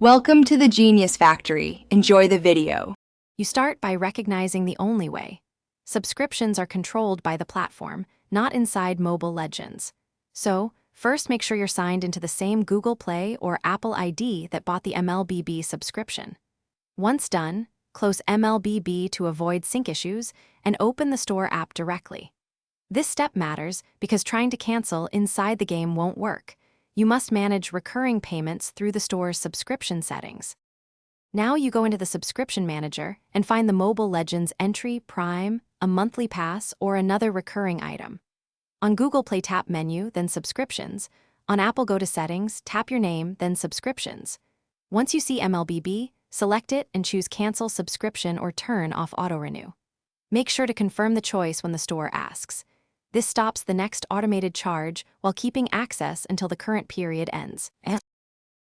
Welcome to the Genius Factory. Enjoy the video. You start by recognizing the only way. Subscriptions are controlled by the platform, not inside Mobile Legends. So, first make sure you're signed into the same Google Play or Apple ID that bought the Mlbb subscription. Once done, close Mlbb to avoid sync issues and open the store app directly. This step matters because trying to cancel inside the game won't work. You must manage recurring payments through the store's subscription settings. Now you go into the subscription manager and find the Mobile Legends entry, Prime, a monthly pass, or another recurring item. On Google Play, tap Menu, then Subscriptions. On Apple, go to Settings, tap your name, then Subscriptions. Once you see Mlbb, select it and choose Cancel Subscription or turn off Auto-Renew. Make sure to confirm the choice when the store asks. This stops the next automated charge while keeping access until the current period ends.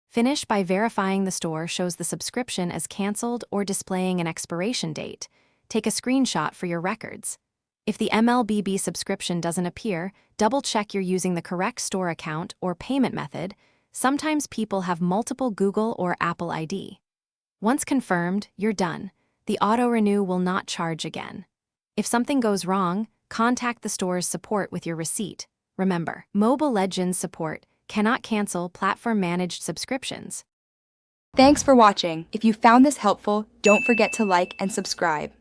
Finish by verifying the store shows the subscription as canceled or displaying an expiration date. Take a screenshot for your records. If the Mlbb subscription doesn't appear, double-check you're using the correct store account or payment method. Sometimes people have multiple Google or Apple ID. Once confirmed, you're done. The auto-renew will not charge again. If something goes wrong, contact the store's support with your receipt. Remember, Mobile Legends support cannot cancel platform-managed subscriptions. Thanks for watching. If you found this helpful, don't forget to like and subscribe.